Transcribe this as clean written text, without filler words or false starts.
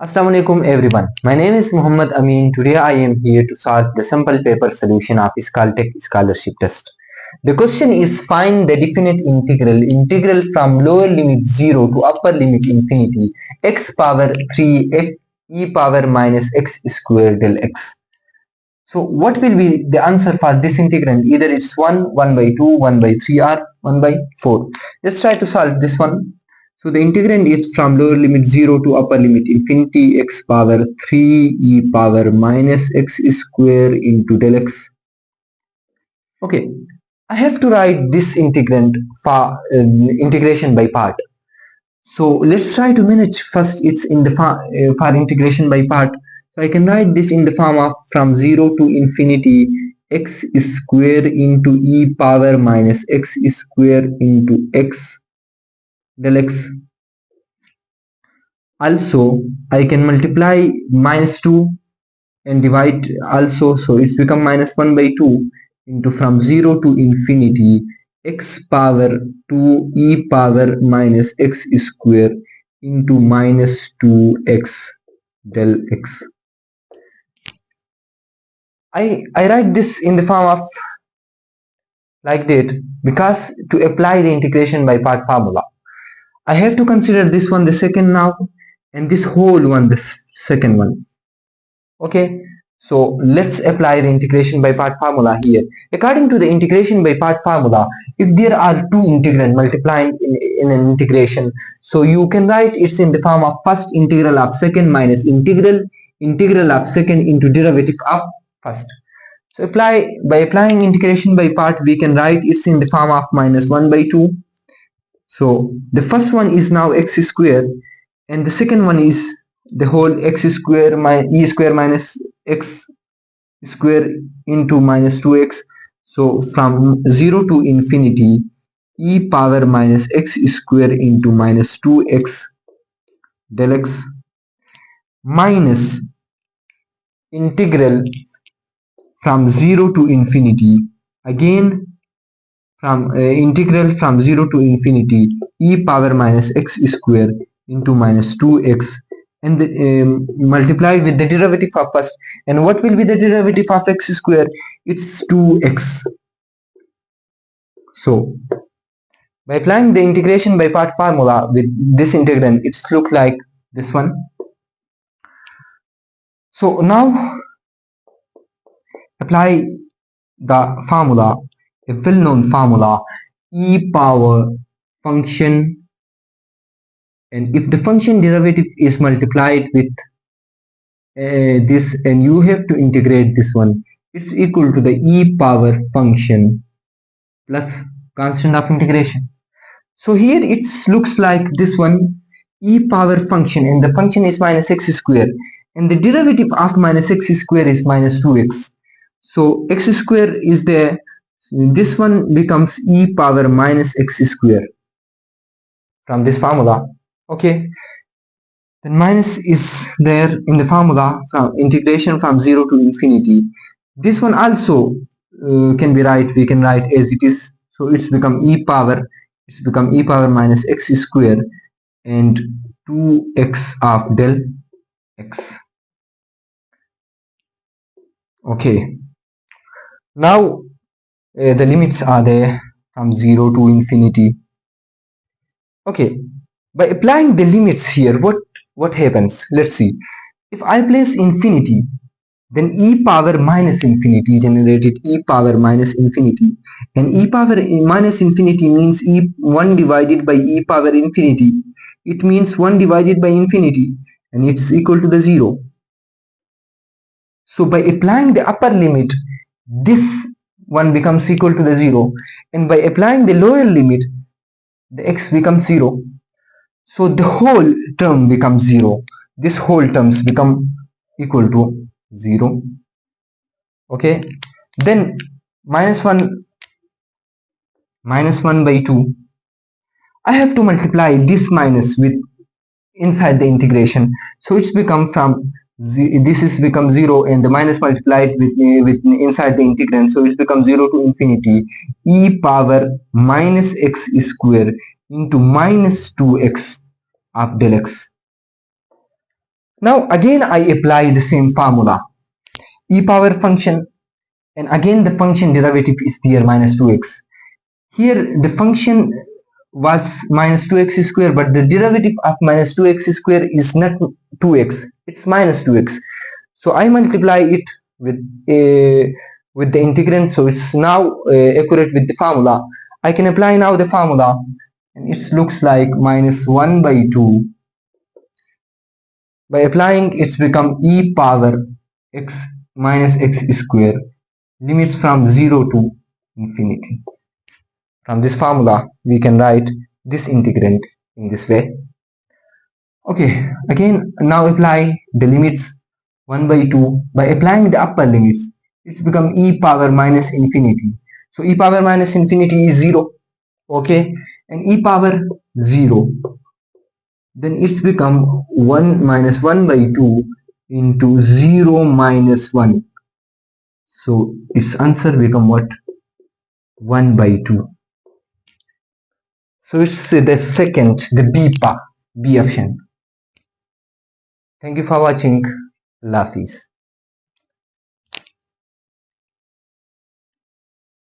Assalamualaikum everyone. My name is Muhammad Amin. Today I am here to solve the simple paper solution of skoltech scholarship test. The question is find the definite integral from lower limit 0 to upper limit infinity x power 3 e power minus x square del x. So what will be the answer for this integrand? Either it's 1, 1 by 2, 1 by 3 or 1 by 4. Let's try to solve this one. So the integrand is from lower limit 0 to upper limit infinity x power 3 e power minus x square into del x. Okay, I have to write this integrand for integration by part. So let's try to manage first it's in the for integration by part. So I can write this in the form of from 0 to infinity x square into e power minus x square into x del x. Also I can multiply minus 2 and divide also, so it's become minus 1 by 2 into from 0 to infinity x power 2 e power minus x square into minus 2x del x. I write this in the form of like that because to apply the integration by part formula I have to consider this one the second now and this whole one the second one. Okay, so let's apply the integration by part formula here. According to the integration by part formula, if there are two integrand multiplying in an integration, so you can write it's in the form of first integral of second minus integral of second into derivative of first. So by applying integration by part, we can write it's in the form of minus 1 by 2. So the first one is now x square and the second one is the whole x square minus e square minus x square into minus 2x. So from 0 to infinity e power minus x square into minus 2x del x minus integral from 0 to infinity again from integral from 0 to infinity e power minus x square into minus 2x and multiplied with the derivative of first. And what will be the derivative of x square? It's 2x. So by applying the integration by part formula with this integrand, it's look like this one. So now apply the formula, a well-known formula, e power function, and if the function derivative is multiplied with this and you have to integrate this one, it's equal to the e power function plus constant of integration. So here it looks like this one, e power function, and the function is minus x square and the derivative of minus x square is minus 2x. So x square is there, this one becomes e power minus x square from this formula. Okay, then minus is there in the formula from integration from 0 to infinity. This one also can be we can write as it is. So it's become e power minus x square and 2x of del x. Okay, now the limits are there from 0 to infinity. Okay, by applying the limits here, what happens? Let's see. If I place infinity, then e power minus infinity generated e power minus infinity, and e power minus infinity means 1 divided by e power infinity. It means 1 divided by infinity and it's equal to the 0. So by applying the upper limit, this one becomes equal to the 0, and by applying the lower limit, the x becomes 0. So the whole term becomes 0. This whole terms become equal to 0. Okay, then minus 1 by 2, I have to multiply this minus with inside the integration, so it's become from this is become 0 and the minus multiplied with inside the integrand, so it's become 0 to infinity e power minus x square into minus 2x of del x. Now again I apply the same formula, e power function, and again the function derivative is there minus 2x. Here the function was minus 2x square, but the derivative of minus 2x square is not 2x, it's minus 2x. So I multiply it with with the integrand, so it's now accurate with the formula. I can apply now the formula, and it looks like minus 1 by 2. By applying, it's become e power x minus x square, limits from 0 to infinity. From this formula, we can write this integrand in this way. Okay, again, now apply the limits 1 by 2. By applying the upper limits, it's become e power minus infinity. So e power minus infinity is 0. Okay, and e power 0. Then it's become 1 minus 1 by 2 into 0 minus 1. So its answer become what? 1 by 2. So it's the second, the B option. Thank you for watching. Lafis.